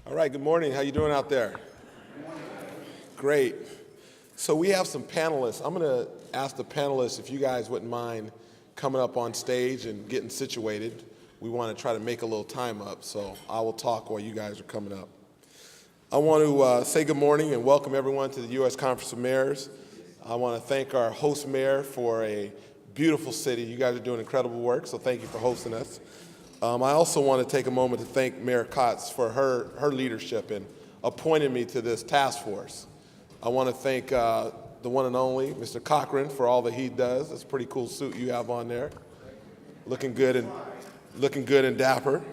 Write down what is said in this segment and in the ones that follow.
All right, good morning. How you doing out there? Great. So we have some panelists. I'm going to ask the panelists if you guys wouldn't mind coming up on stage and getting situated. We want to try to make a little time up, so I will talk while you guys are coming up. I want to say good morning and welcome everyone to the U.S. Conference of Mayors. I want to thank our host mayor for a beautiful city. You guys are doing incredible work, so thank you for hosting us. I also want to take a moment to thank Mayor Kotz for her leadership in appointing me to this task force. I want to thank the one and only Mr. Cochran for all that he does. It's a pretty cool suit you have on there. Looking good and dapper.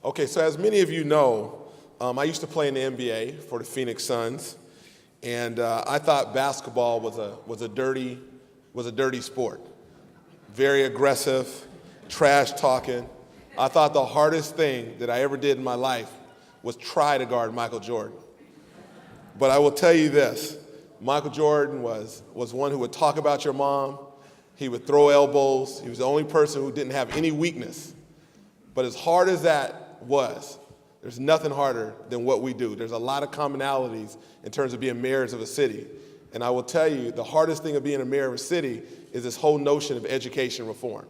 Okay, so as many of you know, I used to play in the NBA for the Phoenix Suns, and I thought basketball was a dirty sport. Very aggressive, trash talking. I thought the hardest thing that I ever did in my life was try to guard Michael Jordan. But I will tell you this, Michael Jordan was one who would talk about your mom. He would throw elbows. He was the only person who didn't have any weakness. But as hard as that was, there's nothing harder than what we do. There's a lot of commonalities in terms of being mayors of a city. And I will tell you, the hardest thing of being a mayor of a city is this whole notion of education reform.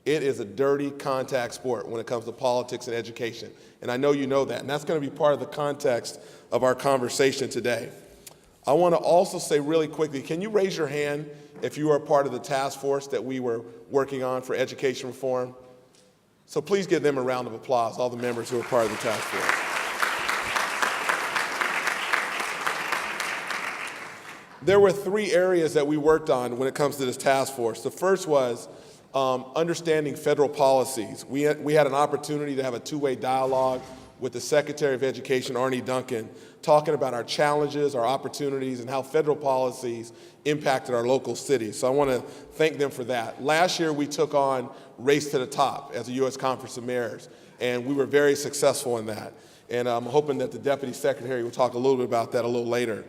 It is a dirty contact sport when it comes to politics and education. And I know you know that. And that's going to be part of the context of our conversation today. I want to also say really quickly, can you raise your hand if you are part of the task force that we were working on for education reform? So please give them a round of applause, all the members who are part of the task force. There were 3 areas that we worked on when it comes to this task force. The first was understanding federal policies. We had an opportunity to have a 2-way dialogue with the Secretary of Education, Arne Duncan, talking about our challenges, our opportunities, and how federal policies impacted our local cities. So I want to thank them for that. Last year, we took on Race to the Top as a U.S. Conference of Mayors, and we were very successful in that. And I'm hoping that the Deputy Secretary will talk a little bit about that a little later.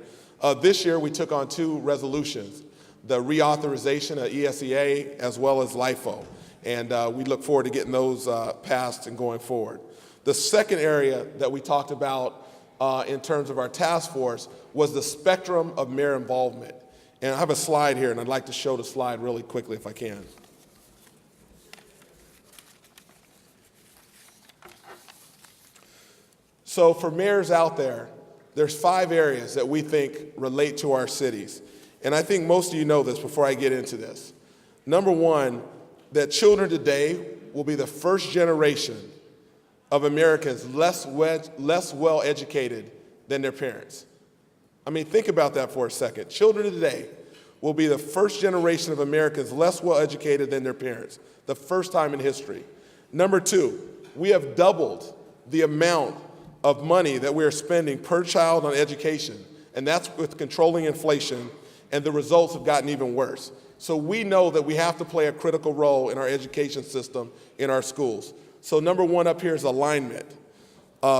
This year, we took on 2 resolutions, the reauthorization of ESEA as well as LIFO. And we look forward to getting those passed and going forward. The second area that we talked about in terms of our task force was the spectrum of mayor involvement. And I have a slide here, and I'd like to show the slide really quickly if I can. So for mayors out there, there's 5 areas that we think relate to our cities. And I think most of you know this before I get into this. Number 1, that children today will be the first generation of Americans less well educated than their parents. I mean, think about that for a second. Children today will be the first generation of Americans less well educated than their parents, the first time in history. Number 2, we have doubled the amount of money that we are spending per child on education, and that's with controlling inflation, and the results have gotten even worse. So we know that we have to play a critical role in our education system in our schools. So number 1 up here is alignment.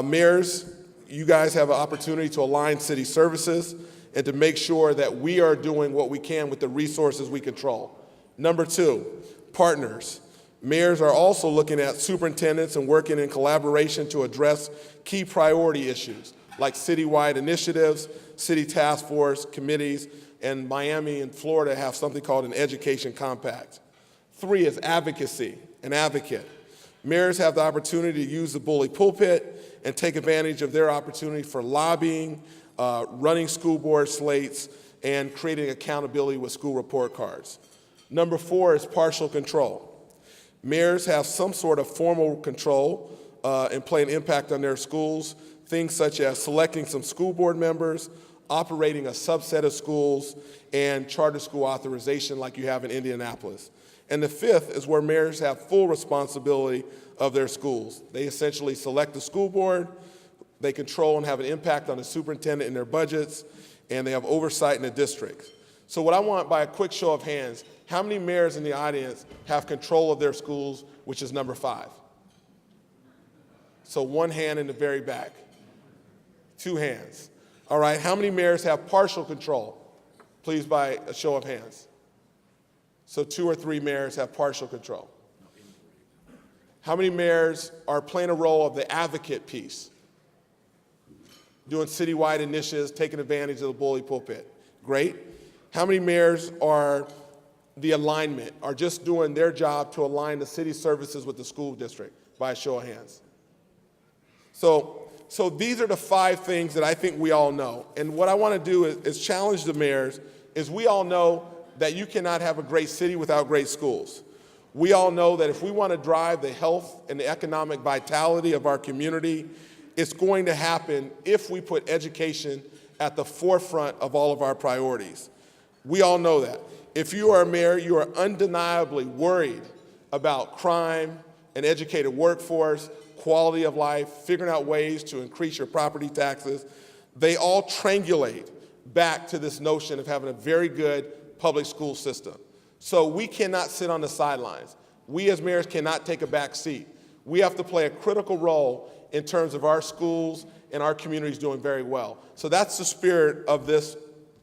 Mayors, you guys have an opportunity to align city services and to make sure that we are doing what we can with the resources we control. Number 2, partners. Mayors are also looking at superintendents and working in collaboration to address key priority issues like citywide initiatives, city task force, committees, and Miami and Florida have something called an education compact. 3 is advocacy, an advocate. Mayors have the opportunity to use the bully pulpit and take advantage of their opportunity for lobbying, running school board slates, and creating accountability with school report cards. Number 4 is partial control. Mayors have some sort of formal control and play an impact on their schools, things such as selecting some school board members, operating a subset of schools, and charter school authorization like you have in Indianapolis. And the 5th is where mayors have full responsibility of their schools. They essentially select the school board, they control and have an impact on the superintendent and their budgets, and they have oversight in the district. So what I want, by a quick show of hands, how many mayors in the audience have control of their schools, which is number 5? So 1 hand in the very back, 2 hands. All right, how many mayors have partial control? Please, by a show of hands. So 2 or 3 mayors have partial control. How many mayors are playing a role of the advocate piece? Doing citywide initiatives, taking advantage of the bully pulpit. Great. How many mayors are the alignment, are just doing their job to align the city services with the school district, by a show of hands? So these are the 5 things that I think we all know. And what I want to do is challenge the mayors, is we all know that you cannot have a great city without great schools. We all know that if we want to drive the health and the economic vitality of our community, it's going to happen if we put education at the forefront of all of our priorities. We all know that. If you are a mayor, you are undeniably worried about crime, an educated workforce, quality of life, figuring out ways to increase your property taxes. They all triangulate back to this notion of having a very good public school system. So we cannot sit on the sidelines. We as mayors cannot take a back seat. We have to play a critical role in terms of our schools and our communities doing very well. So that's the spirit of this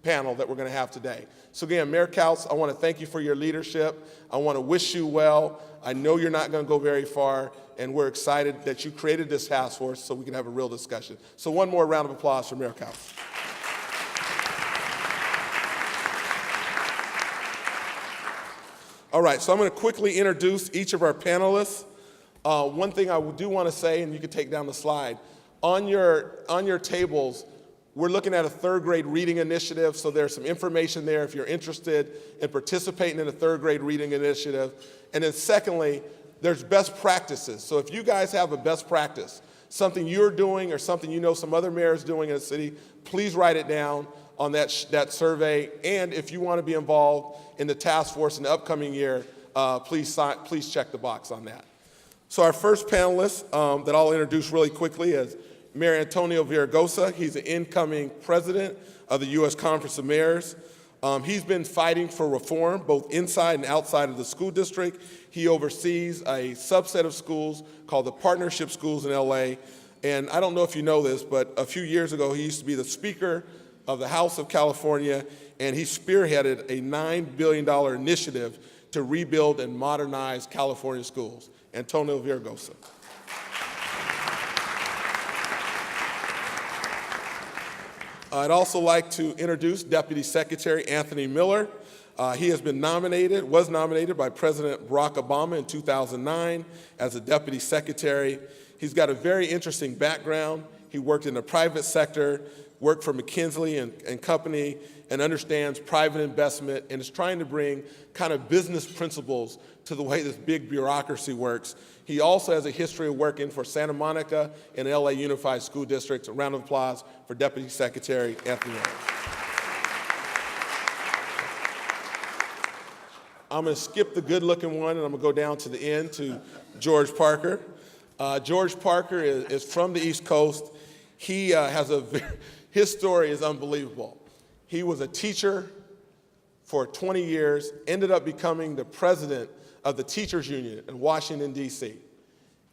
panel that we're going to have today. So again, Mayor Kautz, I want to thank you for your leadership. I want to wish you well. I know you're not going to go very far, and we're excited that you created this task force so we can have a real discussion. So one more round of applause for Mayor Kautz. All right, so I'm going to quickly introduce each of our panelists. One thing I do want to say, and you can take down the slide, on your tables, we're looking at a 3rd grade reading initiative, so there's some information there if you're interested in participating in a 3rd grade reading initiative. And then secondly, there's best practices. So if you guys have a best practice, something you're doing or something you know some other mayors doing in the city, please write it down on that survey. And if you want to be involved in the task force in the upcoming year, please check the box on that. So our first panelist that I'll introduce really quickly is Mayor Antonio Villaraigosa. He's the incoming president of the U.S. Conference of Mayors. He's been fighting for reform both inside and outside of the school district. He oversees a subset of schools called the Partnership Schools in L.A. And I don't know if you know this, but a few years ago, he used to be the Speaker of the House of California, and he spearheaded a $9 billion initiative to rebuild and modernize California schools. Antonio Villaraigosa. I'd also like to introduce Deputy Secretary Anthony Miller. He was nominated by President Barack Obama in 2009 as a Deputy Secretary. He's got a very interesting background. He worked in the private sector, worked for McKinsey and Company, and understands private investment and is trying to bring kind of business principles to the way this big bureaucracy works. He also has a history of working for Santa Monica and LA Unified School District. A round of applause for Deputy Secretary Anthony Miller. I'm going to skip the good-looking one, and I'm going to go down to the end to George Parker. George Parker is from the East Coast. He his story is unbelievable. He was a teacher for 20 years, ended up becoming the president of the Teachers Union in Washington, D.C.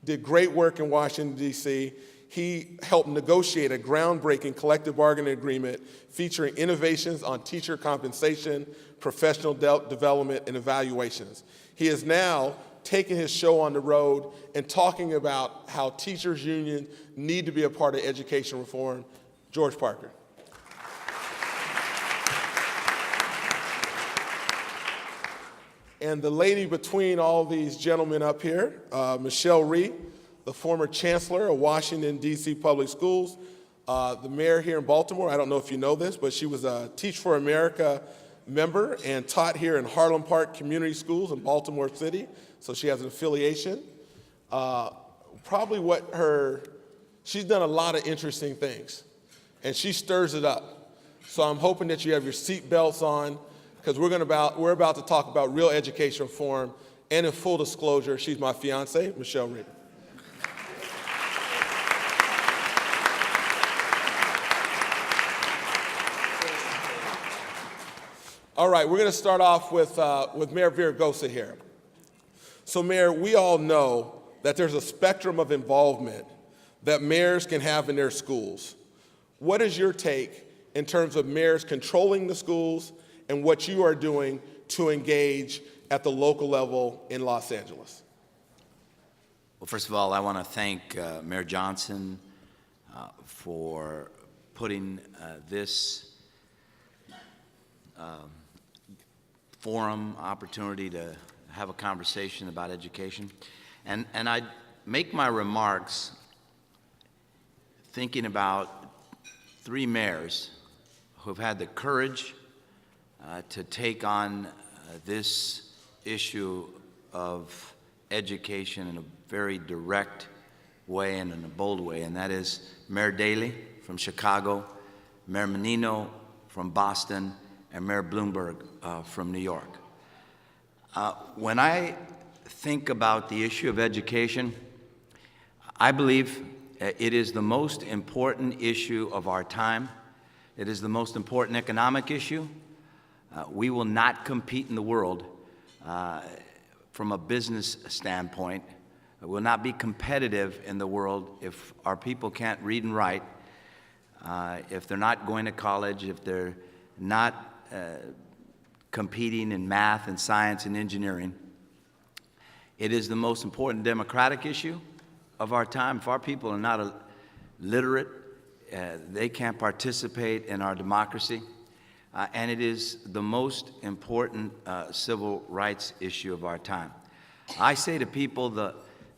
Did great work in Washington, D.C. He helped negotiate a groundbreaking collective bargaining agreement featuring innovations on teacher compensation, professional development, and evaluations. He is now taking his show on the road and talking about how teachers' unions need to be a part of education reform. George Parker. And the lady between all these gentlemen up here, Michelle Rhee, the former chancellor of Washington, D.C. Public Schools, the mayor here in Baltimore. I don't know if you know this, but she was a Teach for America member and taught here in Harlem Park Community Schools in Baltimore City, so she has an affiliation. She's done a lot of interesting things, and she stirs it up. So I'm hoping that you have your seat belts on, because we're about to talk about real education reform, and in full disclosure, she's my fiance, Michelle Rhee. All right, we're going to start off with Mayor Villaraigosa here. So, Mayor, we all know that there's a spectrum of involvement that mayors can have in their schools. What is your take in terms of mayors controlling the schools and what you are doing to engage at the local level in Los Angeles? Well, first of all, I want to thank Mayor Johnson for putting this forum opportunity to have a conversation about education. And I make my remarks thinking about three mayors who have had the courage to take on this issue of education in a very direct way and in a bold way, and that is Mayor Daley from Chicago, Mayor Menino from Boston, and Mayor Bloomberg from New York. When I think about the issue of education, I believe it is the most important issue of our time. It is the most important economic issue. We will not compete in the world from a business standpoint. We will not be competitive in the world if our people can't read and write, if they're not going to college, if they're not competing in math and science and engineering. It is the most important democratic issue of our time. If our people are not literate, they can't participate in our democracy. And it is the most important civil rights issue of our time. I say to people that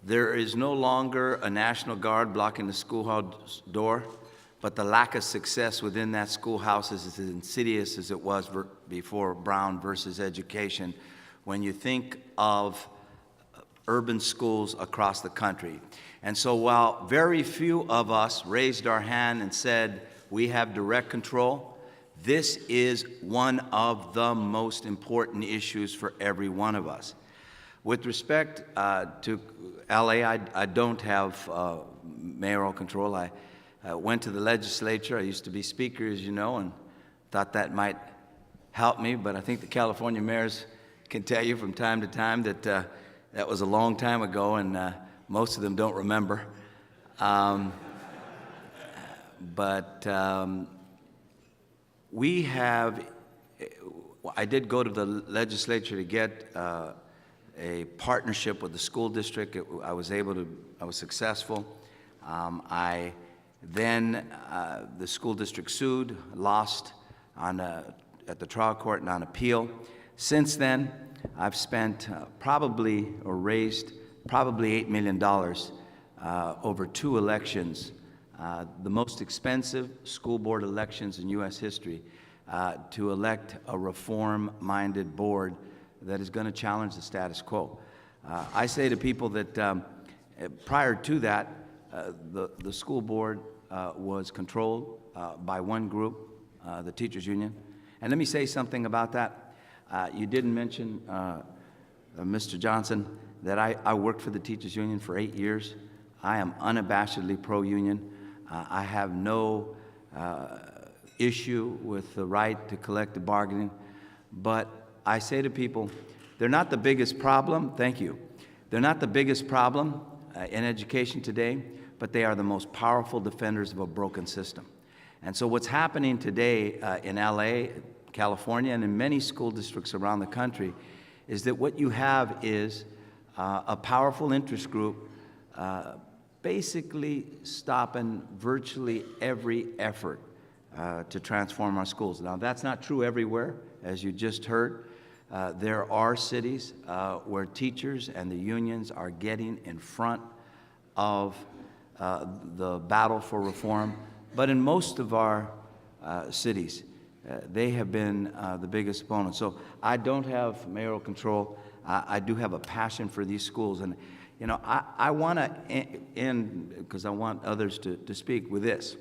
there is no longer a National Guard blocking the schoolhouse door, but the lack of success within that schoolhouse is as insidious as it was before Brown versus education when you think of urban schools across the country. And so while very few of us raised our hand and said we have direct control, this is one of the most important issues for every one of us. With respect to LA, I don't have mayoral control. I went to the legislature. I used to be speaker, as you know, and thought that might help me, but I think the California mayors can tell you from time to time that that was a long time ago, and most of them don't remember. I did go to the legislature to get a partnership with the school district. I was successful. The school district sued, lost at the trial court and on appeal. Since then, I've spent raised probably $8 million over 2 elections, the most expensive school board elections in U.S. history, to elect a reform-minded board that is going to challenge the status quo. I say to people that prior to that, the school board was controlled by one group, the teachers union. And let me say something about that. You didn't mention, Mr. Johnson, that I worked for the teachers union for 8 years. I am unabashedly pro-union. I have no issue with the right to collective bargaining, but I say to people, they're not the biggest problem. Thank you. They're not the biggest problem in education today, but they are the most powerful defenders of a broken system. And so what's happening today in LA, California, and in many school districts around the country is that what you have is a powerful interest group basically stopping virtually every effort to transform our schools. Now, that's not true everywhere, as you just heard. There are cities where teachers and the unions are getting in front of the battle for reform. But in most of our cities, they have been the biggest opponents. So I don't have mayoral control. I do have a passion for these schools. And, you know, I want to end, because I want others to speak, with this.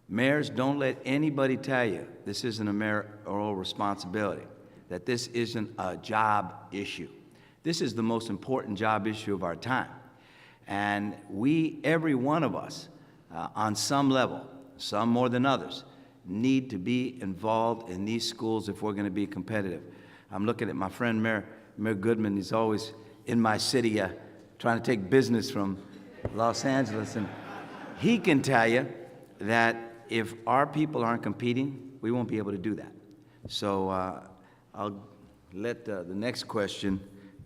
Mayors, don't let anybody tell you this isn't a mayoral responsibility, that this isn't a job issue. This is the most important job issue of our time. And we, every one of us, on some level, some more than others, need to be involved in these schools if we're going to be competitive. I'm looking at my friend Mayor Goodman. He's always in my city trying to take business from Los Angeles. And he can tell you that if our people aren't competing, we won't be able to do that. So I'll let the next question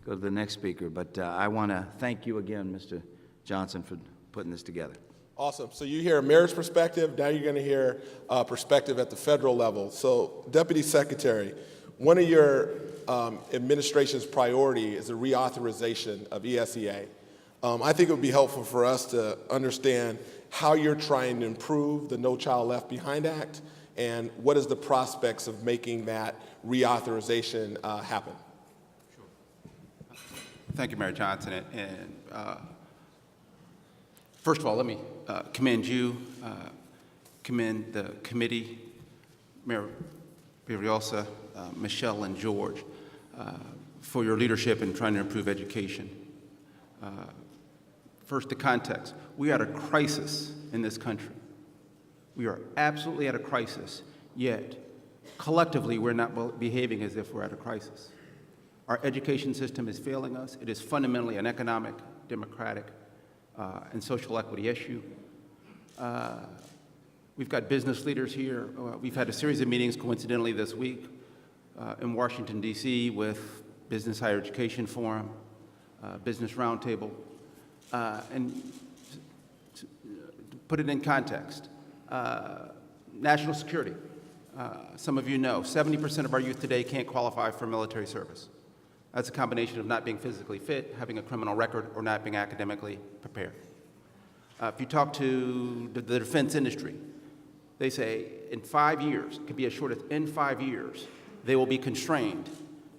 go to the next speaker. But I want to thank you again, Mr. Johnson, for putting this together. Awesome. So you hear a mayor's perspective. Now you're going to hear perspective at the federal level. So, Deputy Secretary, one of your administration's priority is the reauthorization of ESEA. I think it would be helpful for us to understand how you're trying to improve the No Child Left Behind Act and what is the prospects of making that reauthorization happen. Thank you, Mayor Johnson. First of all, let me commend you, commend the committee, Mayor Briosa, Michelle, and George for your leadership in trying to improve education. First, the context. We are at a crisis in this country. We are absolutely at a crisis, yet collectively we're not behaving as if we're at a crisis. Our education system is failing us. It is fundamentally an economic, democratic, and social equity issue. We've got business leaders here. We've had a series of meetings, coincidentally, this week in Washington, D.C. with Business Higher Education Forum, Business Roundtable, and to put it in context, national security. Some of you know, 70% of our youth today can't qualify for military service. That's a combination of not being physically fit, having a criminal record, or not being academically prepared. If you talk to the defense industry, they say in 5 years, it could be as short as in 5 years, they will be constrained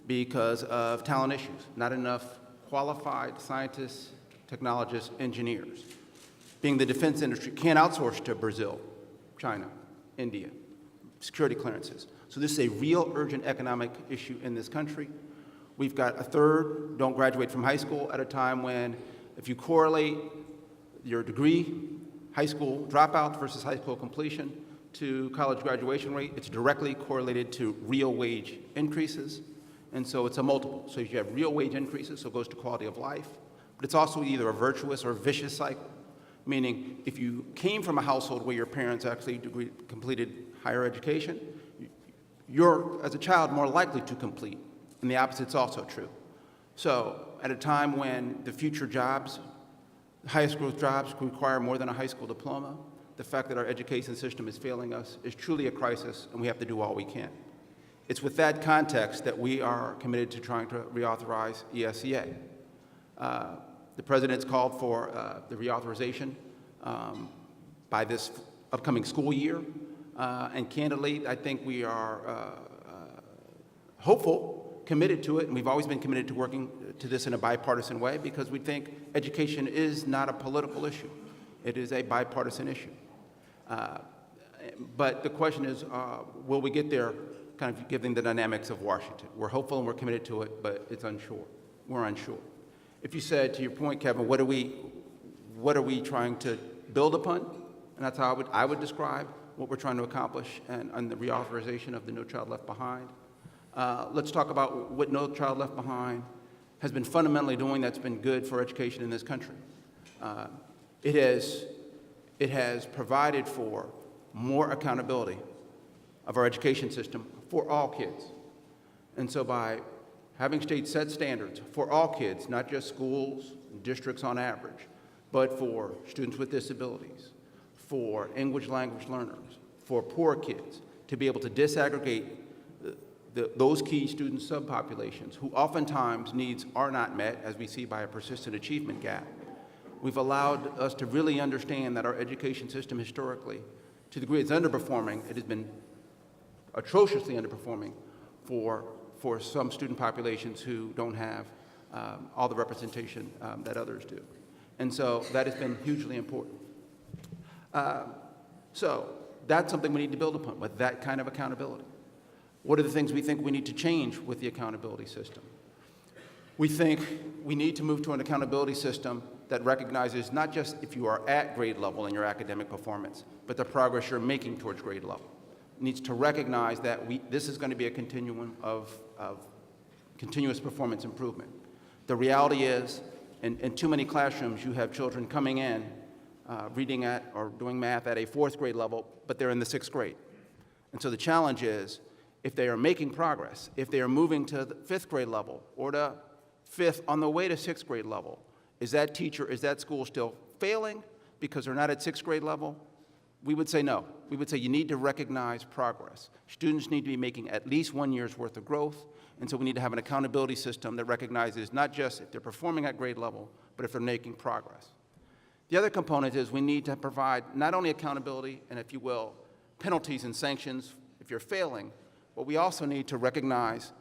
because of talent issues, not enough qualified scientists, technologists, engineers. Being the defense industry can't outsource to Brazil, China, India, security clearances. So this is a real urgent economic issue in this country. We've got a third don't graduate from high school at a time when, if you correlate your degree, high school dropout versus high school completion to college graduation rate, it's directly correlated to real wage increases. And so it's a multiple. So you have real wage increases, so it goes to quality of life. But it's also either a virtuous or vicious cycle, meaning if you came from a household where your parents actually completed higher education, you're, as a child, more likely to complete. And the opposite's also true. So at a time when the future jobs, highest growth jobs require more than a high school diploma, the fact that our education system is failing us is truly a crisis, and we have to do all we can. It's with that context that we are committed to trying to reauthorize ESEA. The President's called for the reauthorization by this upcoming school year, and candidly, I think we are hopeful, committed to it, and we've always been committed to working to this in a bipartisan way because we think education is not a political issue. It is a bipartisan issue. But the question is, will we get there, kind of given the dynamics of Washington? We're hopeful and we're committed to it, but it's unsure. We're unsure. If you said, to your point, Kevin, what are we trying to build upon? And that's how I would describe what we're trying to accomplish and the reauthorization of the No Child Left Behind. Let's talk about what No Child Left Behind has been fundamentally doing that's been good for education in this country. It has provided for more accountability of our education system for all kids. And so by having states set standards for all kids, not just schools and districts on average, but for students with disabilities, for English language learners, for poor kids, to be able to disaggregate those key student subpopulations who oftentimes needs are not met, as we see by a persistent achievement gap. We've allowed us to really understand that our education system historically, to the degree it's underperforming, it has been atrociously underperforming for some student populations who don't have all the representation that others do. And so that has been hugely important. So that's something we need to build upon, with that kind of accountability. What are the things we think we need to change with the accountability system? We think we need to move to an accountability system that recognizes not just if you are at grade level in your academic performance, but the progress you're making towards grade level. It needs to recognize that this is going to be a continuum of continuous performance improvement. The reality is, in too many classrooms, you have children coming in, reading at or doing math at a 4th grade level, but they're in the 6th grade. And so the challenge is, if they are making progress, if they are moving to the 5th grade level or to Fifth, on the way to sixth grade level, is that teacher, is that school still failing because they're not at sixth grade level? We would say no. We would say you need to recognize progress. Students need to be making at least 1 year's worth of growth, and so we need to have an accountability system that recognizes not just if they're performing at grade level, but if they're making progress. The other component is we need to provide not only accountability and, if you will, penalties and sanctions if you're failing, but we also need to recognize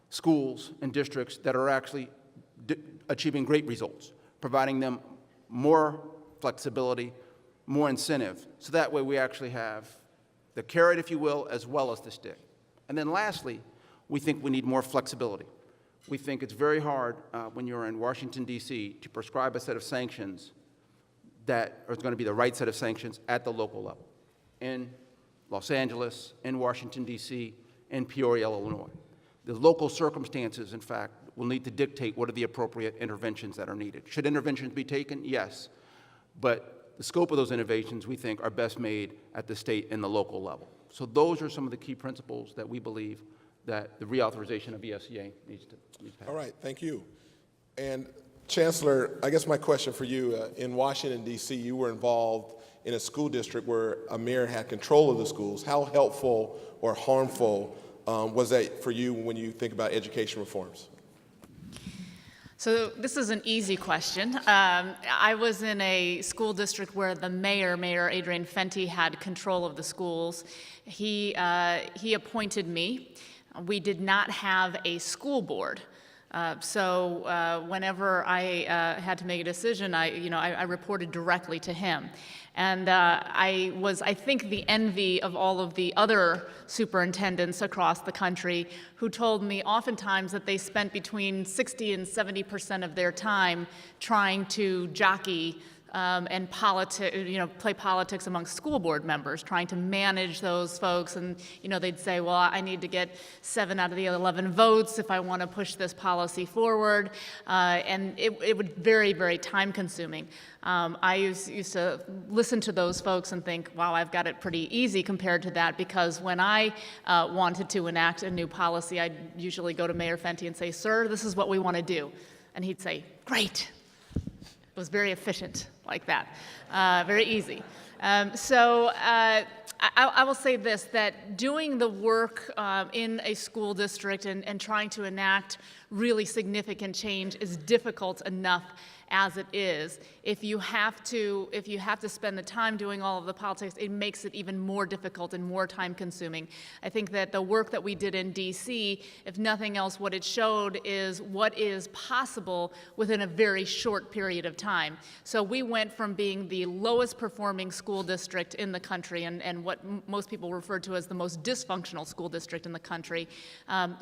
schools and districts that are actually achieving great results, providing them more flexibility, more incentive, so that way we actually have the carrot, if you will, as well as the stick. And then lastly, we think we need more flexibility. We think it's very hard when you're in Washington, D.C., to prescribe a set of sanctions that are going to be the right set of sanctions at the local level. In Los Angeles, in Washington, D.C., in Peoria, Illinois. The local circumstances, in fact, will need to dictate what are the appropriate interventions that are needed. Should interventions be taken? Yes. But the scope of those innovations, we think, are best made at the state and the local level. So those are some of the key principles that we believe that the reauthorization of ESEA needs to pass. All right, thank you. And Chancellor, I guess my question for you, in Washington, D.C., you were involved in a school district where a mayor had control of the schools. How helpful or harmful was that for you when you think about education reforms? So this is an easy question. I was in a school district where the Mayor Adrian Fenty, had control of the schools. He appointed me. We did not have a school board. So whenever I had to make a decision, I reported directly to him. And I was, I think, the envy of all of the other superintendents across the country who told me oftentimes that they spent between 60 and 70% of their time trying to jockey and play politics amongst school board members, trying to manage those folks. And they'd say, well, I need to get 7 out of the 11 votes if I want to push this policy forward. And it would be very, very time consuming. I used to listen to those folks and think, wow, I've got it pretty easy compared to that, because when I wanted to enact a new policy, I'd usually go to Mayor Fenty and say, sir, this is what we want to do. And he'd say, great. It was very efficient like that, very easy. I will say this, that doing the work in a school district and trying to enact really significant change is difficult enough as it is. If you have to spend the time doing all of the politics, it makes it even more difficult and more time consuming. I think that the work that we did in DC, if nothing else, what it showed is what is possible within a very short period of time. So we went from being the lowest performing school district in the country and what most people refer to as the most dysfunctional school district in the country,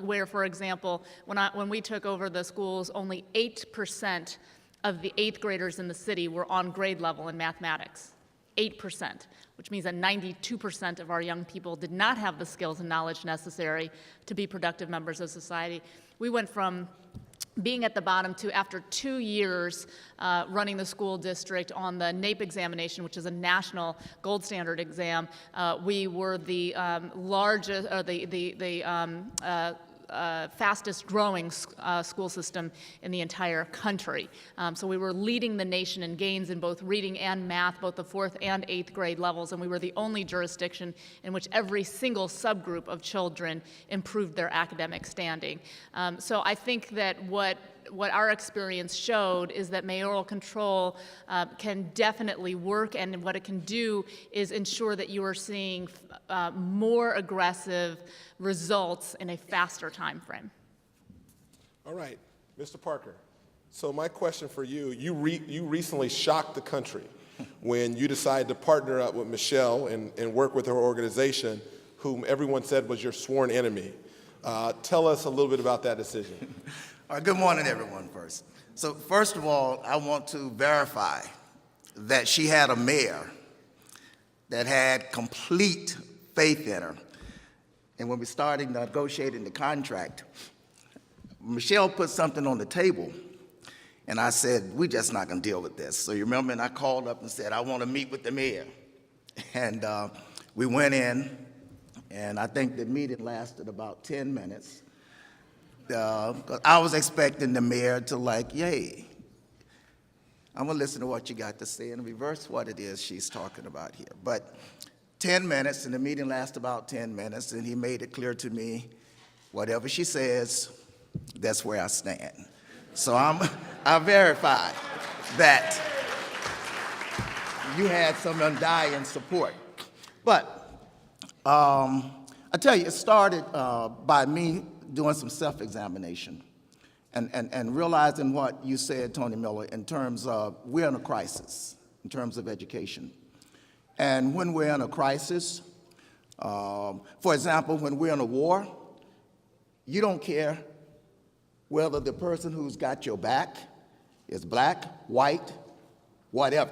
where, for example, when we took over the schools, only 8% of the 8th graders in the city were on grade level in mathematics. 8%, which means that 92% of our young people did not have the skills and knowledge necessary to be productive members of society. We went from being at the bottom to, after 2 years running the school district on the NAEP examination, which is a national gold standard exam, we were the largest, or fastest growing school system in the entire country. So we were leading the nation in gains in both reading and math, both the 4th and 8th grade levels, and we were the only jurisdiction in which every single subgroup of children improved their academic standing. So I think that what our experience showed is that mayoral control can definitely work, and what it can do is ensure that you are seeing more aggressive results in a faster time frame. All right, Mr. Parker. So my question for you, you recently shocked the country when you decided to partner up with Michelle and work with her organization, whom everyone said was your sworn enemy. Tell us a little bit about that decision. All right, good morning, everyone, first. So first of all, I want to verify that she had a mayor that had complete faith in her. And when we started negotiating the contract, Michelle put something on the table, and I said, we're just not going to deal with this. So you remember, and I called up and said, I want to meet with the mayor. And we went in, and I think the meeting lasted about 10 minutes. 'cause I was expecting the mayor to like, yay. I'm gonna listen to what you got to say and reverse what it is she's talking about here. But 10 minutes, and the meeting lasted about 10 minutes, and he made it clear to me, whatever she says, that's where I stand. So I verify that you had some undying support. But I tell you, it started by me doing some self-examination and realizing what you said, Tony Miller, in terms of we're in a crisis in terms of education. And when we're in a crisis, for example, when we're in a war, you don't care whether the person who's got your back is black, white, whatever.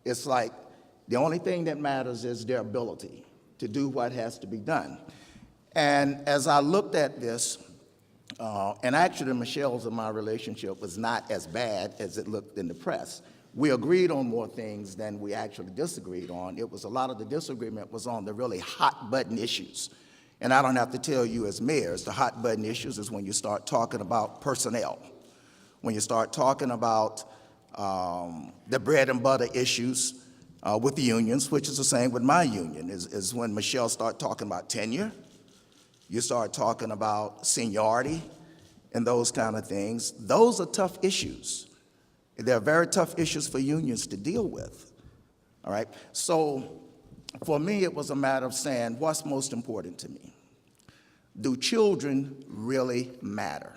It's like the only thing that matters is their ability to do what has to be done. And as I looked at this, and actually Michelle's and my relationship was not as bad as it looked in the press. We agreed on more things than we actually disagreed on. It was a lot of the disagreement was on the really hot button issues. And I don't have to tell you as mayors, the hot button issues is when you start talking about personnel, when you start talking about the bread and butter issues with the unions, which is the same with my union, is when Michelle started talking about tenure, you start talking about seniority and those kind of things. Those are tough issues. They're very tough issues for unions to deal with, all right? So for me, it was a matter of saying, what's most important to me? Do children really matter?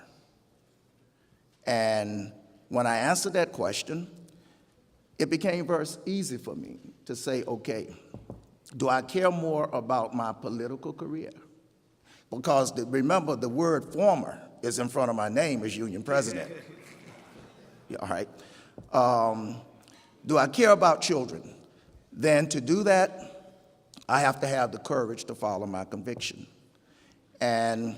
And when I answered that question, it became very easy for me to say, okay, do I care more about my political career? Because remember, the word former is in front of my name as union president. Yeah, all right. Do I care about children? Then to do that, I have to have the courage to follow my conviction. And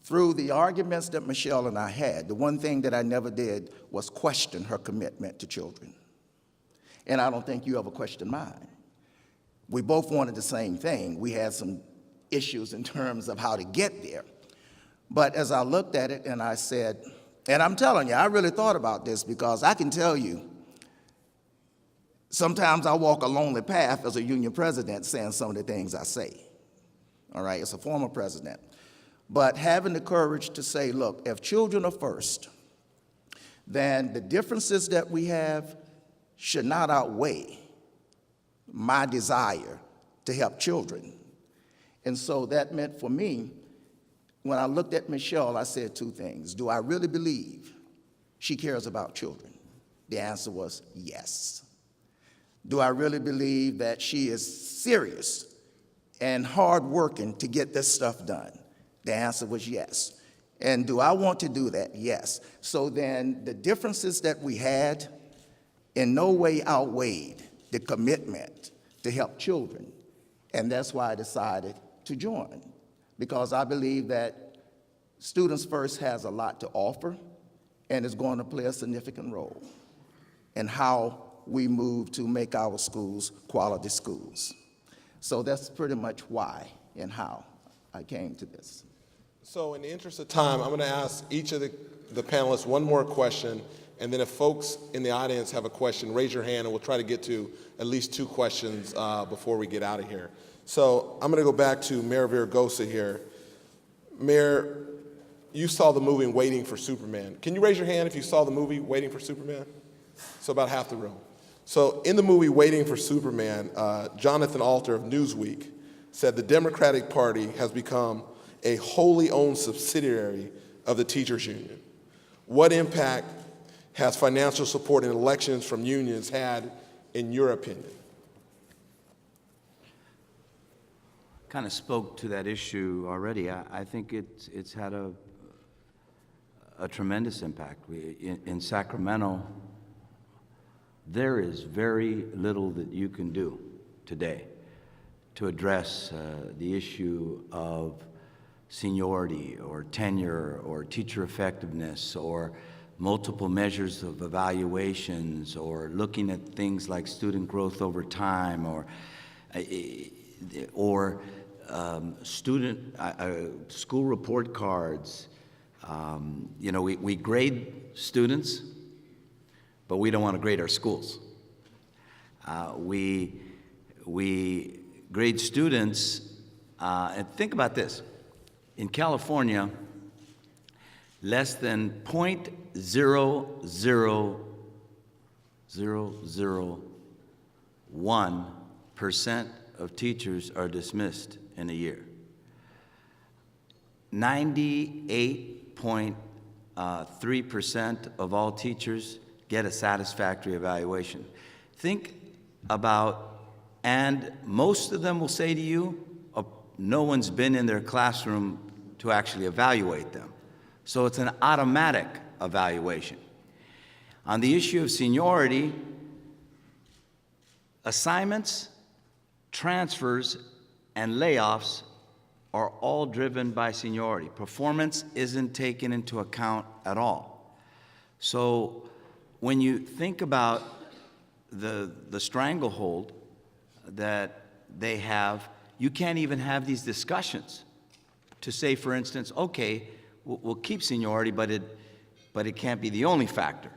through the arguments that Michelle and I had, the one thing that I never did was question her commitment to children. And I don't think you ever questioned mine. We both wanted the same thing. We had some issues in terms of how to get there. But as I looked at it and I said, and I'm telling you, I really thought about this because I can tell you, sometimes I walk a lonely path as a union president saying some of the things I say. All right, as a former president. But having the courage to say, look, if children are first, then the differences that we have should not outweigh my desire to help children. And so that meant for me, when I looked at Michelle, I said two things. Do I really believe she cares about children? The answer was yes. Do I really believe that she is serious and hardworking to get this stuff done? The answer was yes. And do I want to do that? Yes. So then the differences that we had in no way outweighed the commitment to help children. And that's why I decided to join, because I believe that Students First has a lot to offer and is going to play a significant role in how we move to make our schools quality schools. So that's pretty much why and how I came to this. So in the interest of time, I'm going to ask each of the panelists one more question, and then if folks in the audience have a question, raise your hand and we'll try to get to at least two questions before we get out of here. So I'm going to go back to Mayor Virgosa here. Mayor, you saw the movie Waiting for Superman. Can you raise your hand if you saw the movie Waiting for Superman? So about half the room. So in the movie Waiting for Superman, Jonathan Alter of Newsweek said the Democratic Party has become a wholly owned subsidiary of the teachers union. What impact has financial support in elections from unions had, in your opinion? Kind of spoke to that issue already. I think it's had a tremendous impact. In Sacramento, there is very little that you can do today to address the issue of seniority or tenure or teacher effectiveness or multiple measures of evaluations or looking at things like student growth over time or school report cards. We grade students, but we don't want to grade our schools. We grade students, and think about this. In California, less than 0.00001% of teachers are dismissed in a year. 98.3% of all teachers get a satisfactory evaluation. Think about, and most of them will say to you, no one's been in their classroom to actually evaluate them. So it's an automatic evaluation. On the issue of seniority, assignments, transfers, and layoffs are all driven by seniority. Performance isn't taken into account at all. So when you think about the stranglehold that they have, you can't even have these discussions to say, for instance, okay, we'll keep seniority, but it can't be the only factor.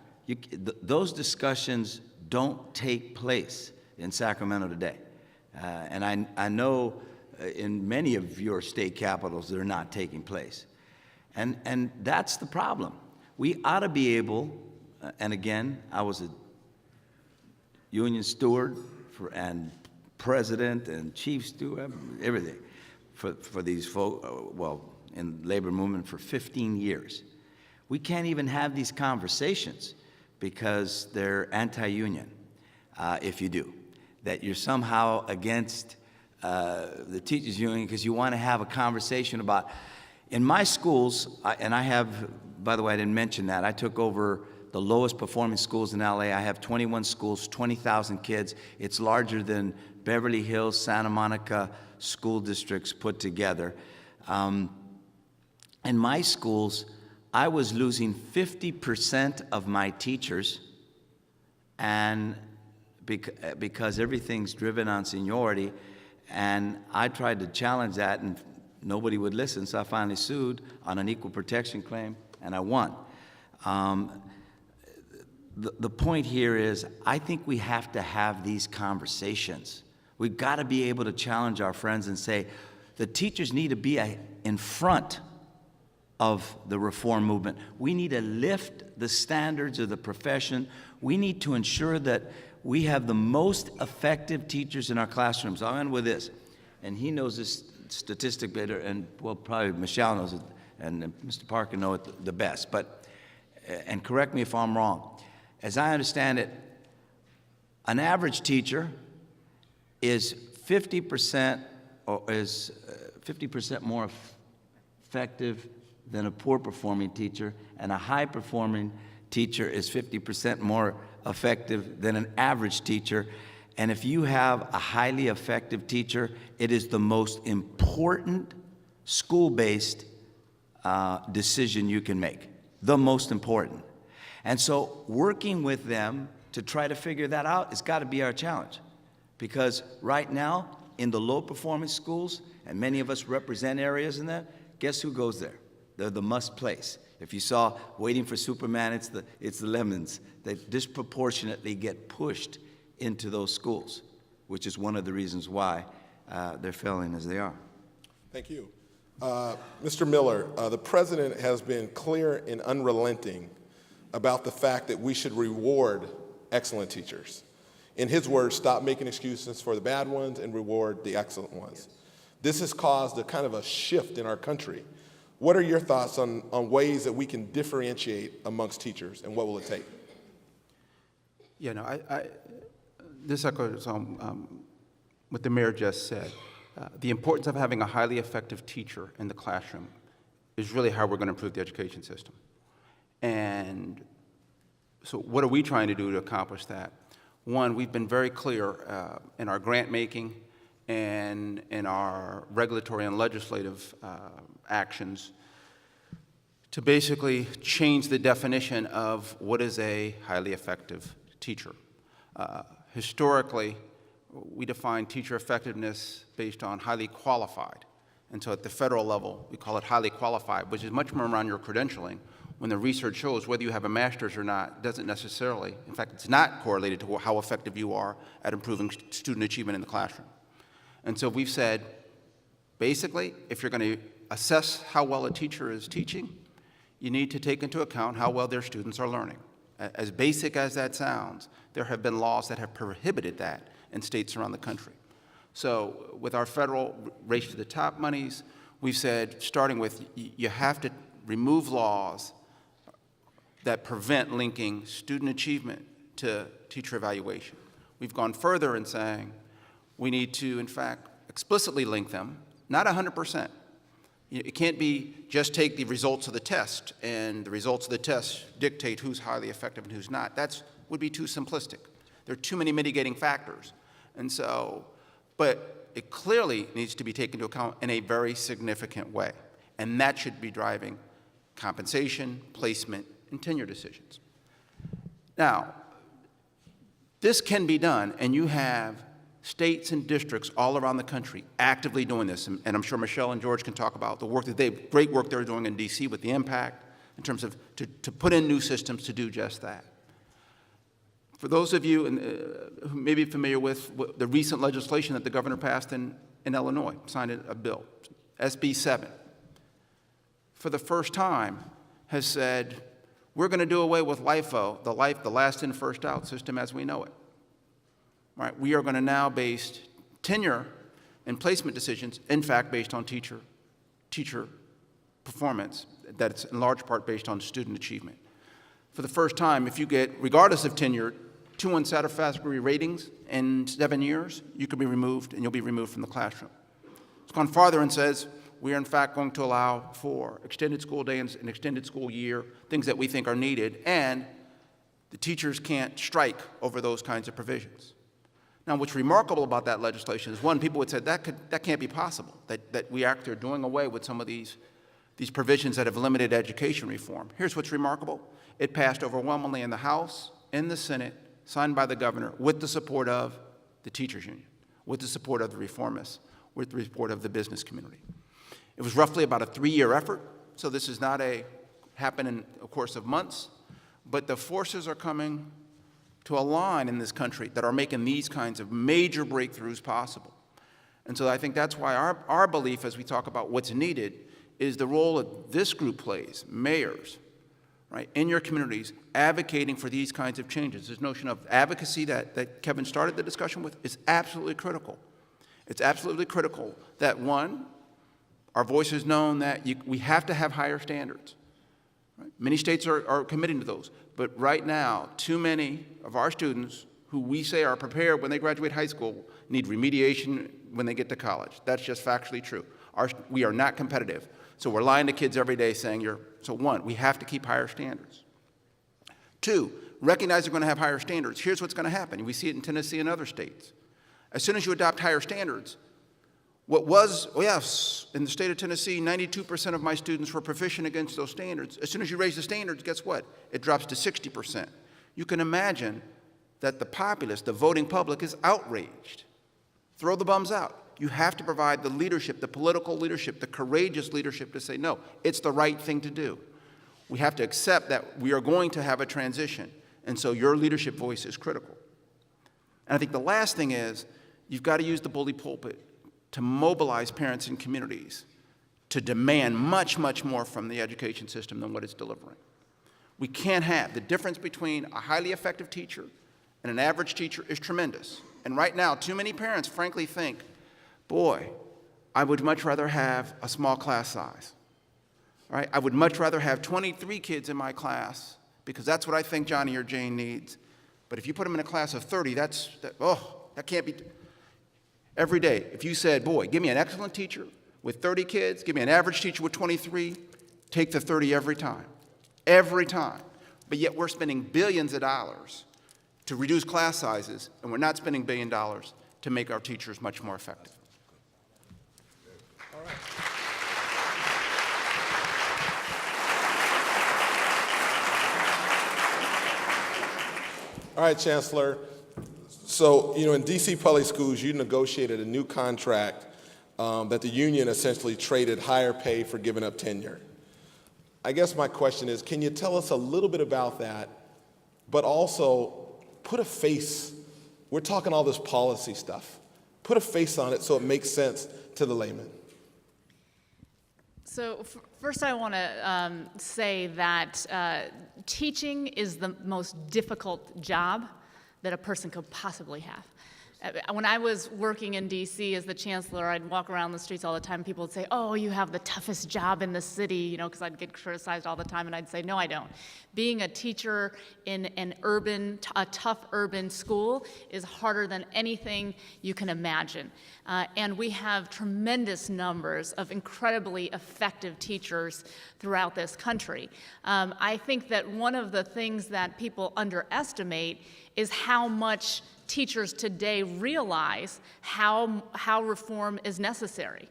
Those discussions don't take place in Sacramento today. And I know in many of your state capitals they're not taking place. And that's the problem. We ought to be able, and again, I was a union steward and president and chief steward, everything, for these folk, in labor movement for 15 years. We can't even have these conversations because they're anti-union, if you do. That you're somehow against the teachers union because you want to have a conversation about, in my schools, and I have, by the way, I didn't mention that, I took over the lowest performing schools in LA. I have 21 schools, 20,000 kids. It's larger than Beverly Hills, Santa Monica school districts put together. In my schools, I was losing 50% of my teachers, and because everything's driven on seniority, and I tried to challenge that, and nobody would listen, so I finally sued on an equal protection claim, and I won. The point here is, I think we have to have these conversations. We've got to be able to challenge our friends and say, the teachers need to be in front of the reform movement. We need to lift the standards of the profession. We need to ensure that we have the most effective teachers in our classrooms. I'll end with this, and he knows this statistic better, and well, probably Michelle knows it, and Mr. Parker knows it the best, but, and correct me if I'm wrong, as I understand it, an average teacher is 50% more effective than a poor performing teacher, and a high performing teacher is 50% more effective than an average teacher. And if you have a highly effective teacher, it is the most important school-based decision you can make, the most important. And so working with them to try to figure that out has got to be our challenge. Because right now, in the low-performing schools, and many of us represent areas in that, guess who goes there? They're the must place. If you saw Waiting for Superman, it's the lemons that disproportionately get pushed into those schools, which is one of the reasons why they're failing as they are. Thank you. Mr. Miller, the president has been clear and unrelenting about the fact that we should reward excellent teachers. In his words, stop making excuses for the bad ones and reward the excellent ones. This has caused a kind of a shift in our country. What are your thoughts on ways that we can differentiate amongst teachers, and what will it take? Yeah, no, this echoes what the mayor just said. The importance of having a highly effective teacher in the classroom is really how we're going to improve the education system. And so what are we trying to do to accomplish that? One, we've been very clear in our grant making and in our regulatory and legislative actions to basically change the definition of what is a highly effective teacher. Historically, we define teacher effectiveness based on highly qualified. And so at the federal level, we call it highly qualified, which is much more around your credentialing, when the research shows whether you have a master's or not doesn't necessarily, in fact, it's not correlated to how effective you are at improving student achievement in the classroom. And so we've said, basically, if you're going to assess how well a teacher is teaching, you need to take into account how well their students are learning. As basic as that sounds, there have been laws that have prohibited that in states around the country. So with our federal Race to the Top monies, we've said, starting with, you have to remove laws that prevent linking student achievement to teacher evaluation. We've gone further in saying we need to, in fact, explicitly link them, not 100%. It can't be just take the results of the test and the results of the test dictate who's highly effective and who's not. That would be too simplistic. There are too many mitigating factors. And so, but it clearly needs to be taken into account in a very significant way. And that should be driving compensation, placement, and tenure decisions. Now, this can be done, and you have states and districts all around the country actively doing this. And I'm sure Michelle and George can talk about the work that great work they're doing in DC with the impact in terms of to put in new systems to do just that. For those of you who may be familiar with the recent legislation that the governor passed in Illinois, signed a bill, SB 7, for the first time has said, we're going to do away with LIFO, the last in, first out system as we know it. Right? We are going to now base tenure and placement decisions, in fact, based on teacher performance, that's in large part based on student achievement. For the first time, if you get, regardless of tenure, 2 unsatisfactory ratings in 7 years, you could be removed, and you'll be removed from the classroom. It's gone farther and says, we are in fact going to allow for extended school day and an extended school year, things that we think are needed, and the teachers can't strike over those kinds of provisions. Now, what's remarkable about that legislation is, one, people would say that can't be possible, that we actually are doing away with some of these provisions that have limited education reform. Here's what's remarkable. It passed overwhelmingly in the House, in the Senate, signed by the governor, with the support of the teachers union, with the support of the reformists, with the support of the business community. It was roughly about a 3-year effort, so this is not happen in a course of months, but the forces are coming to align in this country that are making these kinds of major breakthroughs possible. And so I think that's why our belief as we talk about what's needed is the role that this group plays, mayors, right, in your communities, advocating for these kinds of changes. This notion of advocacy that Kevin started the discussion with is absolutely critical. It's absolutely critical that, one, our voice is known that we have to have higher standards. Right? Many states are committing to those. But right now, too many of our students who we say are prepared when they graduate high school need remediation when they get to college. That's just factually true. We are not competitive. So we're lying to kids every day saying so one, we have to keep higher standards. 2, recognize they're going to have higher standards. Here's what's going to happen. We see it in Tennessee and other states. As soon as you adopt higher standards, what was, in the state of Tennessee, 92% of my students were proficient against those standards. As soon as you raise the standards, guess what? It drops to 60%. You can imagine that the populace, the voting public, is outraged. Throw the bums out. You have to provide the leadership, the political leadership, the courageous leadership to say, no, it's the right thing to do. We have to accept that we are going to have a transition, and so your leadership voice is critical. And I think the last thing is, you've got to use the bully pulpit to mobilize parents and communities to demand much, much more from the education system than what it's delivering. We can't have the difference between a highly effective teacher and an average teacher is tremendous. And right now, too many parents frankly think, boy, I would much rather have a small class size. Right? I would much rather have 23 kids in my class because that's what I think Johnny or Jane needs. But if you put them in a class of 30, that can't be. Every day, if you said, boy, give me an excellent teacher with 30 kids, give me an average teacher with 23, take the 30 every time. Every time. But yet we're spending billions of dollars to reduce class sizes, and we're not spending $1 billion to make our teachers much more effective. All right. All right, Chancellor. So, in DC public schools, you negotiated a new contract that the union essentially traded higher pay for giving up tenure. I guess my question is, can you tell us a little bit about that, but also put a face, we're talking all this policy stuff, put a face on it so it makes sense to the layman. So first I want to say that teaching is the most difficult job that a person could possibly have. When I was working in DC as the chancellor, I'd walk around the streets all the time. People would say, "Oh, you have the toughest job in the city," because I'd get criticized all the time, and I'd say, "No, I don't." Being a teacher in a tough urban school is harder than anything you can imagine. And we have tremendous numbers of incredibly effective teachers throughout this country. I think that one of the things that people underestimate is how much teachers today realize how reform is necessary.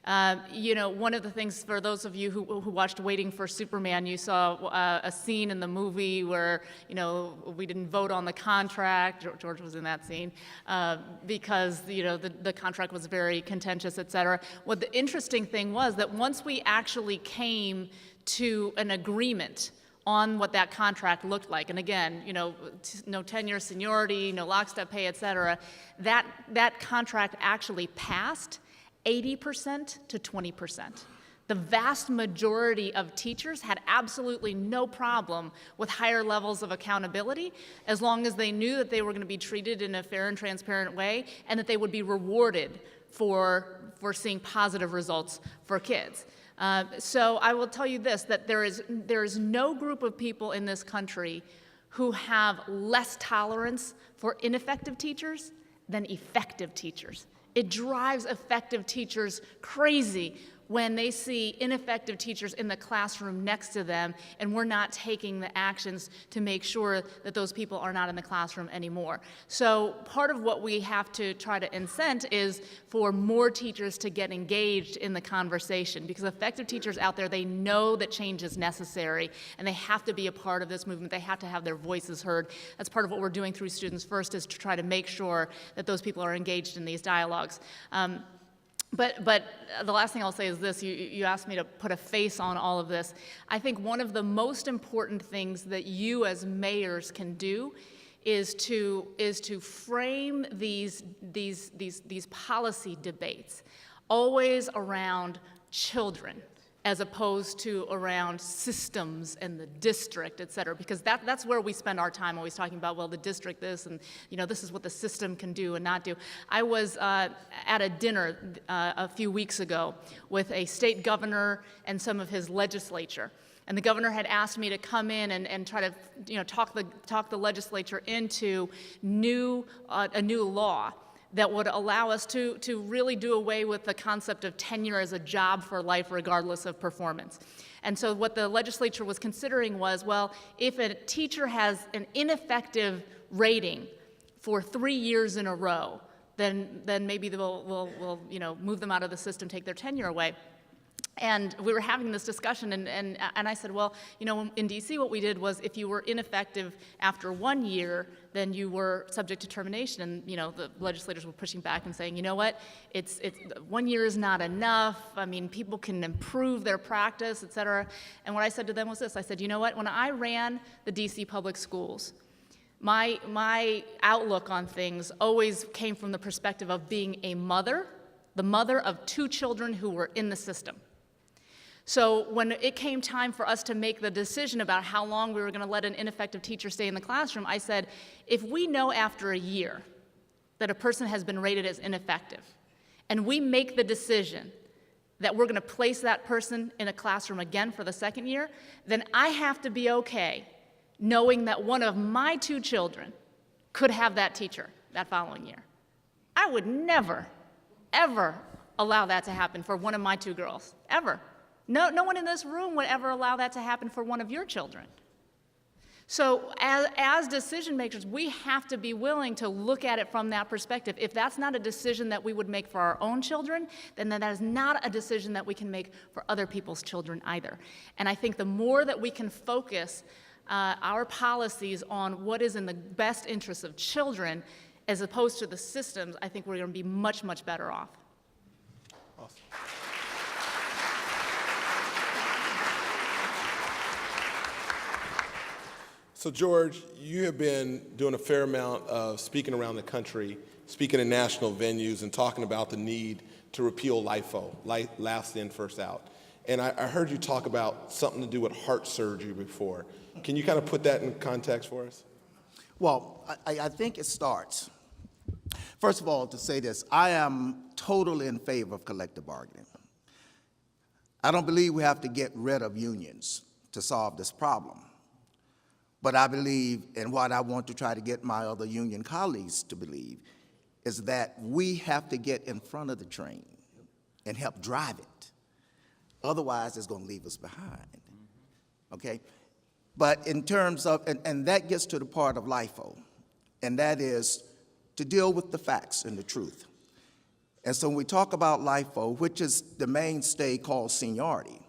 One of the things, for those of you who watched Waiting for Superman, you saw a scene in the movie where, we didn't vote on the contract. George was in that scene because, the contract was very contentious, et cetera. What the interesting thing was that once we actually came to an agreement on what that contract looked like, and again, no tenure, seniority, no lockstep pay, et cetera, that contract actually passed 80% to 20%. The vast majority of teachers had absolutely no problem with higher levels of accountability as long as they knew that they were going to be treated in a fair and transparent way and that they would be rewarded for seeing positive results for kids. So I will tell you this, that there is no group of people in this country who have less tolerance for ineffective teachers than effective teachers. It drives effective teachers crazy when they see ineffective teachers in the classroom next to them, and we're not taking the actions to make sure that those people are not in the classroom anymore. So part of what we have to try to incent is for more teachers to get engaged in the conversation, because effective teachers out there, they know that change is necessary, and they have to be a part of this movement. They have to have their voices heard. That's part of what we're doing through Students First, is to try to make sure that those people are engaged in these dialogues. But the last thing I'll say is this. You asked me to put a face on all of this. I think one of the most important things that you as mayors can do is to frame these policy debates always around children, as opposed to around systems and the district, et cetera, because that's where we spend our time, always talking about, well, the district this, and this is what the system can do and not do. I was at a dinner a few weeks ago with a state governor and some of his legislature. And the governor had asked me to come in and try to talk the legislature into a new law that would allow us to really do away with the concept of tenure as a job for life regardless of performance. And so what the legislature was considering was, well, if a teacher has an ineffective rating for 3 years in a row, then maybe we'll move them out of the system, take their tenure away. And we were having this discussion, and I said, well, in DC what we did was, if you were ineffective after 1 year, then you were subject to termination. And the legislators were pushing back and saying, you know what, it's 1 year is not enough. I mean, people can improve their practice, et cetera. And what I said to them was this. I said, you know what, when I ran the DC public schools, my outlook on things always came from the perspective of being a mother, the mother of 2 children who were in the system. So when it came time for us to make the decision about how long we were going to let an ineffective teacher stay in the classroom, I said, if we know after a year that a person has been rated as ineffective, and we make the decision that we're going to place that person in a classroom again for the 2nd year, then I have to be okay knowing that one of my 2 children could have that teacher that following year. I would never, ever allow that to happen for one of my 2 girls, ever. No one in this room would ever allow that to happen for one of your children. So as decision makers, we have to be willing to look at it from that perspective. If that's not a decision that we would make for our own children, then that is not a decision that we can make for other people's children either. And I think the more that we can focus our policies on what is in the best interest of children, as opposed to the systems, I think we're going to be much, much better off. Awesome. So George, you have been doing a fair amount of speaking around the country, speaking in national venues and talking about the need to repeal LIFO, last in, first out. And I heard you talk about something to do with heart surgery before. Can you kind of put that in context for us? Well, I think it starts, first of all, to say this, I am totally in favor of collective bargaining. I don't believe we have to get rid of unions to solve this problem. But I believe, and what I want to try to get my other union colleagues to believe, is that we have to get in front of the train and help drive it. Otherwise, it's going to leave us behind, okay? But in terms of, and that gets to the part of LIFO, and that is to deal with the facts and the truth. And so when we talk about LIFO, which is the mainstay called seniority,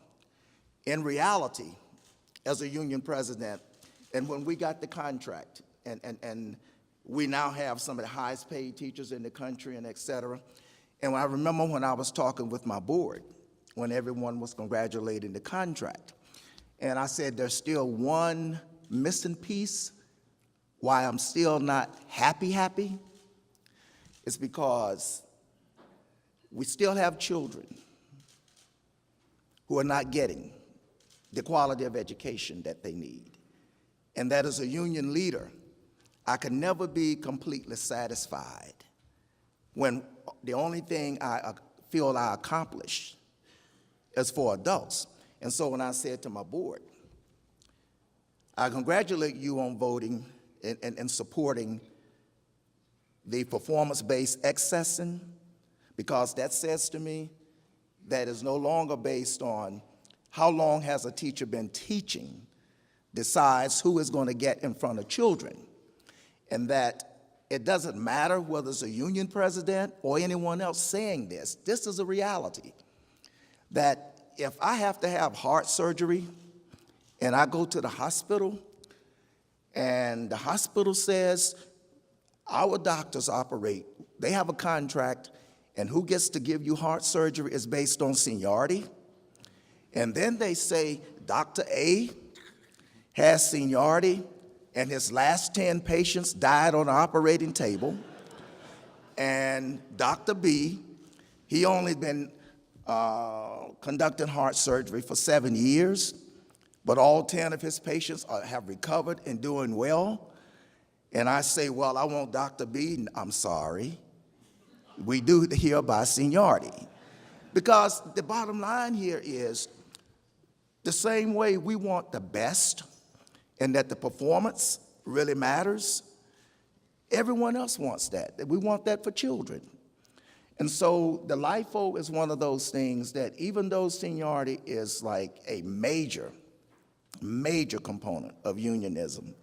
in reality, as a union president, and when we got the contract, and we now have some of the highest paid teachers in the country and et cetera, and I remember when I was talking with my board, when everyone was congratulating the contract, and I said there's still one missing piece why I'm still not happy, it's because we still have children who are not getting the quality of education that they need. And that as a union leader, I can never be completely satisfied when the only thing I feel I accomplished is for adults. And so when I said to my board, I congratulate you on voting and supporting the performance-based accessing, because that says to me that is no longer based on how long has a teacher been teaching, decides who is going to get in front of children, and that it doesn't matter whether it's a union president or anyone else saying this. This is a reality, that if I have to have heart surgery and I go to the hospital and the hospital says our doctors operate, they have a contract, and who gets to give you heart surgery is based on seniority, and then they say Dr. A has seniority, and his last 10 patients died on the operating table, and Dr. B, he only been conducting heart surgery for 7 years, but all 10 of his patients have recovered and doing well. And I say, well, I want Dr. B, I'm sorry. We do here by seniority. Because the bottom line here is the same way we want the best and that the performance really matters, everyone else wants that. We want that for children. And so the LIFO is one of those things that even though seniority is like a major component of unionism,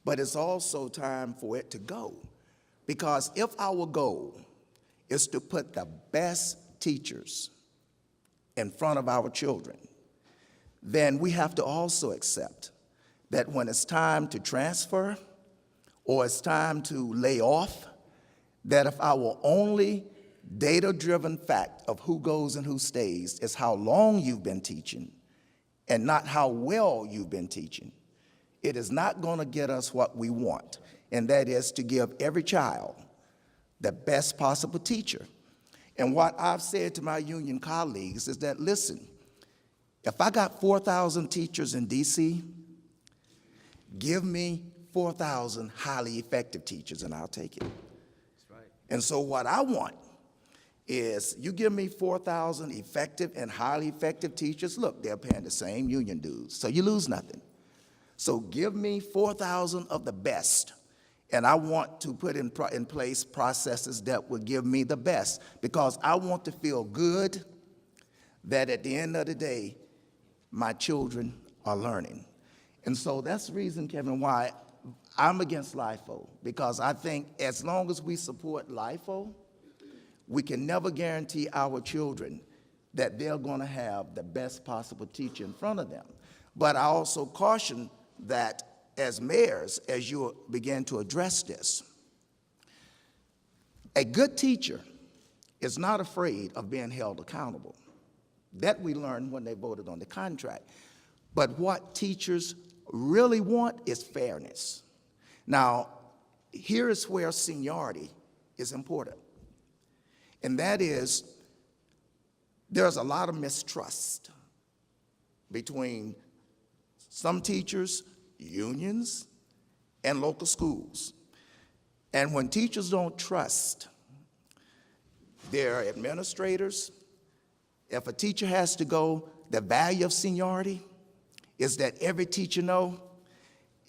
but it's also time for it to go. Because if our goal is to put the best teachers in front of our children, then we have to also accept that when it's time to transfer or it's time to lay off, that if our only data-driven fact of who goes and who stays is how long you've been teaching and not how well you've been teaching, it is not going to get us what we want, and that is to give every child the best possible teacher. And what I've said to my union colleagues is that, listen, if I got 4,000 teachers in DC, give me 4,000 highly effective teachers and I'll take it. That's right. And so what I want is you give me 4,000 effective and highly effective teachers. Look, they're paying the same union dues, so you lose nothing. So give me 4,000 of the best, and I want to put in place processes that will give me the best, because I want to feel good that at the end of the day, my children are learning. And so that's the reason, Kevin, why I'm against LIFO, because I think as long as we support LIFO, we can never guarantee our children that they're going to have the best possible teacher in front of them. But I also caution that as mayors, as you begin to address this, A good teacher is not afraid of being held accountable. That we learned when they voted on the contract. But what teachers really want is fairness. Now, here is where seniority is important. And that is, there's a lot of mistrust between some teachers, unions, and local schools. And when teachers don't trust their administrators, if a teacher has to go, the value of seniority is that every teacher know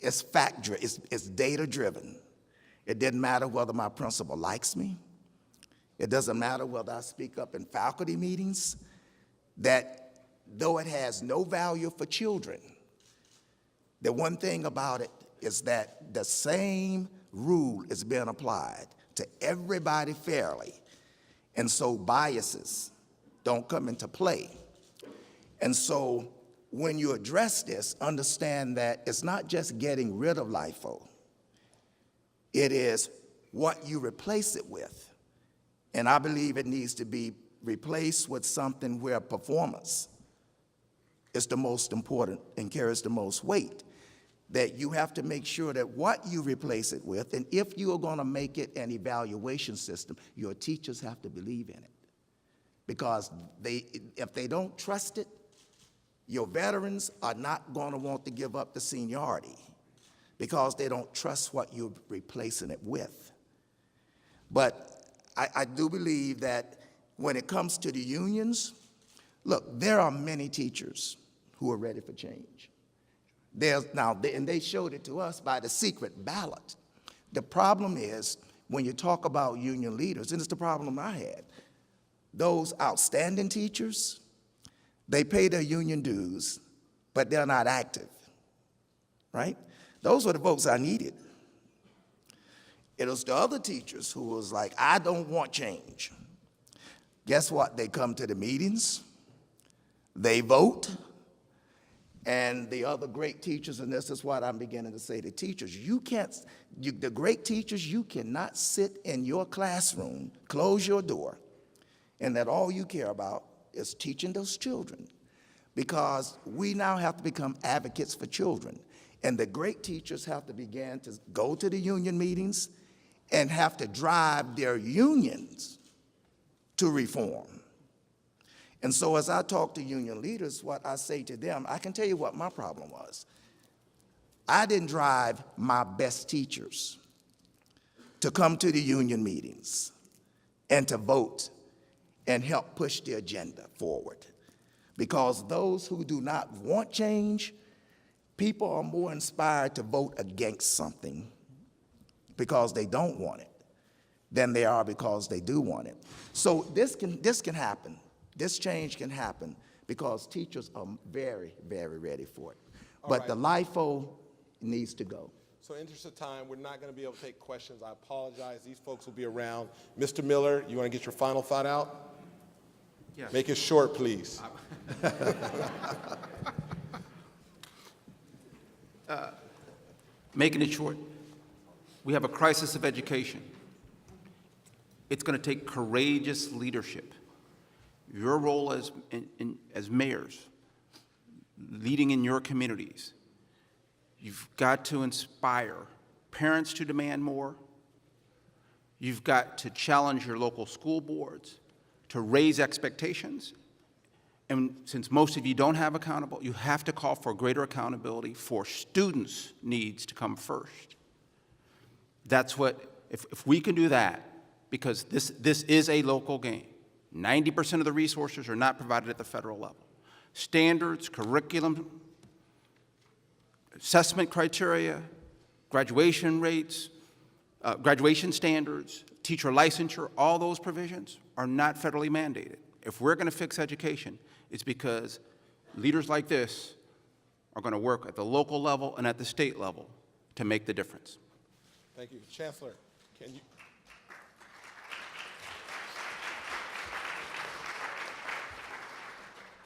it's it's data-driven. It didn't matter whether my principal likes me. It doesn't matter whether I speak up in faculty meetings, that though it has no value for children, the one thing about it is that the same rule is being applied to everybody fairly. And so biases don't come into play. And so when you address this, understand that it's not just getting rid of LIFO. It is what you replace it with. And I believe it needs to be replaced with something where performance is the most important and carries the most weight. That you have to make sure that what you replace it with, and if you are going to make it an evaluation system, your teachers have to believe in it. Because if they don't trust it, your veterans are not going to want to give up the seniority because they don't trust what you're replacing it with. But I do believe that when it comes to the unions, look, there are many teachers who are ready for change. And they showed it to us by the secret ballot. The problem is, when you talk about union leaders, and it's the problem I had, those outstanding teachers, they pay their union dues, but they're not active, right? Those were the votes I needed. It was the other teachers who was like, I don't want change. Guess what? They come to the meetings, they vote, and the other great teachers, and this is what I'm beginning to say to teachers, the great teachers, you cannot sit in your classroom, close your door, and that all you care about is teaching those children, because we now have to become advocates for children. And the great teachers have to begin to go to the union meetings and have to drive their unions to reform. And so as I talk to union leaders, what I say to them, I can tell you what my problem was. I didn't drive my best teachers to come to the union meetings and to vote and help push the agenda forward. Because those who do not want change, people are more inspired to vote against something because they don't want it than they are because they do want it. So this can happen. This change can happen because teachers are very, very ready for it. But the LIFO needs to go. So in interest of time, we're not going to be able to take questions. I apologize. These folks will be around. Mr. Miller, you want to get your final thought out? Yes. Make it short, please. Making it short, we have a crisis of education. It's going to take courageous leadership. Your role as mayors, leading in your communities, you've got to inspire parents to demand more. You've got to challenge your local school boards to raise expectations. And since most of you don't have accountable, you have to call for greater accountability for students' needs to come first. That's what, if we can do that, because this is a local game. 90% of the resources are not provided at the federal level. Standards, curriculum, assessment criteria, graduation rates, graduation standards, teacher licensure, all those provisions are not federally mandated. If we're going to fix education, it's because leaders like this are going to work at the local level and at the state level to make the difference. Thank you. Chancellor, can you?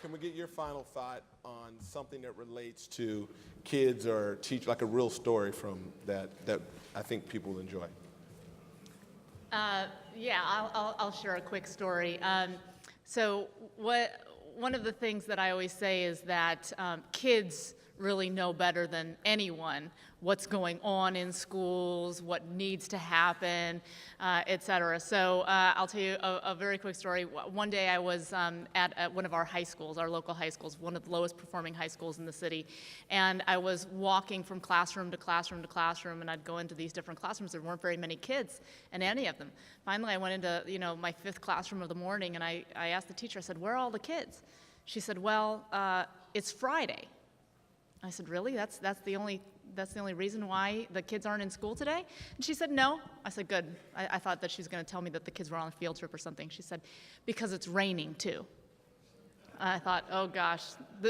Can we get your final thought on something that relates to kids or teach, like a real story from that I think people will enjoy? Yeah, I'll share a quick story. One of the things that I always say is that kids really know better than anyone what's going on in schools, what needs to happen, et cetera. So I'll tell you a very quick story. One day I was at one of our high schools, our local high schools, one of the lowest performing high schools in the city, and I was walking from classroom to classroom to classroom, and I'd go into these different classrooms. There weren't very many kids in any of them. Finally, I went into my 5th classroom of the morning, and I asked the teacher, I said, "Where are all the kids?" She said, "Well, it's Friday." I said, "Really? That's the only reason why the kids aren't in school today?" And she said, "No." I said, "Good." I thought that she was going to tell me that the kids were on a field trip or something. She said, "Because it's raining too." I thought, oh gosh,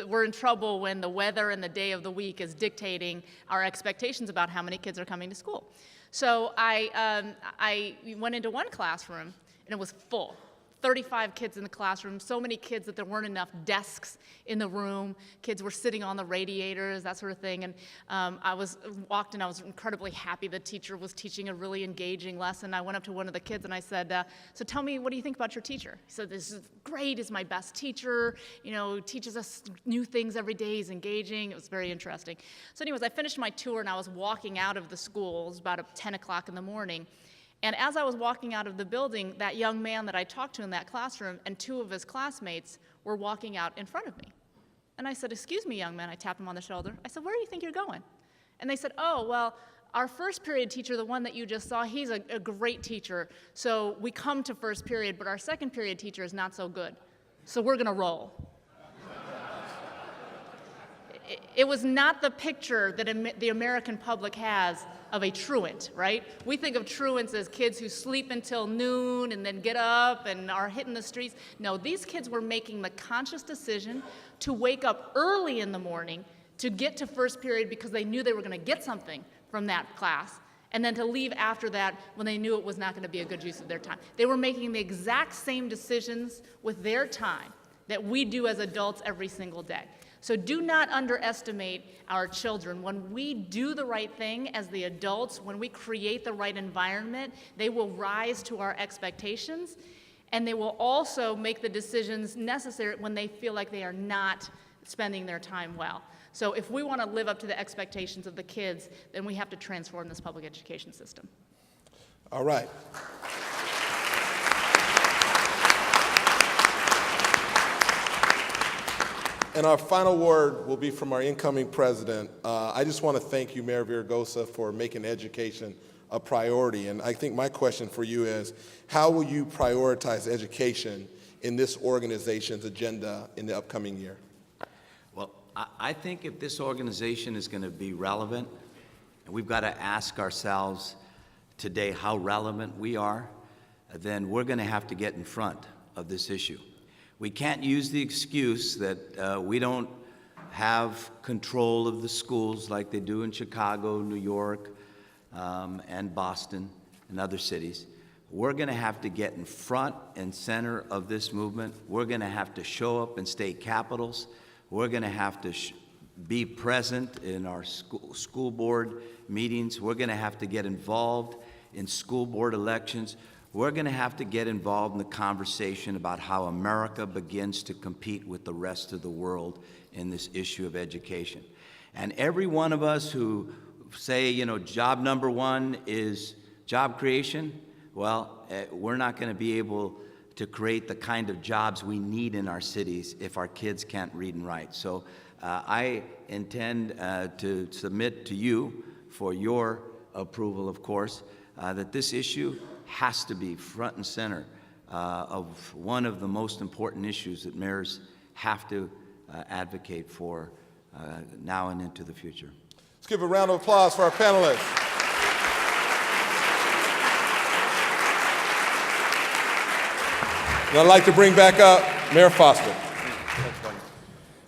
we're in trouble when the weather and the day of the week is dictating our expectations about how many kids are coming to school. So I went into one classroom and it was full. 35 kids in the classroom, so many kids that there weren't enough desks in the room. Kids were sitting on the radiators, that sort of thing. And I walked in, I was incredibly happy. The teacher was teaching a really engaging lesson. I went up to one of the kids and I said, "So tell me, what do you think about your teacher?" He said, "This is great, he's my best teacher. Teaches us new things every day, he's engaging." It was very interesting. So anyways, I finished my tour and I was walking out of the school. It was about 10 o'clock in the morning. And as I was walking out of the building, that young man that I talked to in that classroom and 2 of his classmates were walking out in front of me. And I said, "Excuse me, young man." I tapped him on the shoulder. I said, "Where do you think you're going?" And they said, "Oh, well, our first period teacher, the one that you just saw, he's a great teacher. So we come to first period, but our second period teacher is not so good. So we're going to roll." It was not the picture that the American public has of a truant, right? We think of truants as kids who sleep until noon and then get up and are hitting the streets. No, these kids were making the conscious decision to wake up early in the morning to get to first period because they knew they were going to get something from that class, and then to leave after that when they knew it was not going to be a good use of their time. They were making the exact same decisions with their time that we do as adults every single day. So do not underestimate our children. When we do the right thing as the adults, when we create the right environment, they will rise to our expectations, and they will also make the decisions necessary when they feel like they are not spending their time well. So if we want to live up to the expectations of the kids, then we have to transform this public education system. All right. And our final word will be from our incoming president. I just want to thank you, Mayor Villaraigosa, for making education a priority. And I think my question for you is, how will you prioritize education in this organization's agenda in the upcoming year? Well, I think if this organization is going to be relevant, and we've got to ask ourselves today how relevant we are, then we're going to have to get in front of this issue. We can't use the excuse that we don't have control of the schools like they do in Chicago, New York, and Boston and other cities. We're going to have to get in front and center of this movement. We're going to have to show up in state capitals. We're going to have to be present in our school board meetings. We're going to have to get involved in school board elections. We're going to have to get involved in the conversation about how America begins to compete with the rest of the world in this issue of education. And every one of us who say, job number one is job creation, well, we're not going to be able to create the kind of jobs we need in our cities if our kids can't read and write. So I intend to submit to you for your approval, of course, that this issue has to be front and center of one of the most important issues that mayors have to advocate for now and into the future. Let's give a round of applause for our panelists. And I'd like to bring back up Mayor Foster.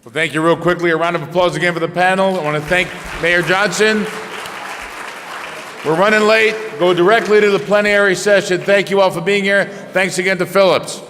Well, thank you. Real quickly, a round of applause again for the panel. I want to thank Mayor Johnson. We're running late. Go directly to the plenary session. Thank you all for being here. Thanks again to Phillips.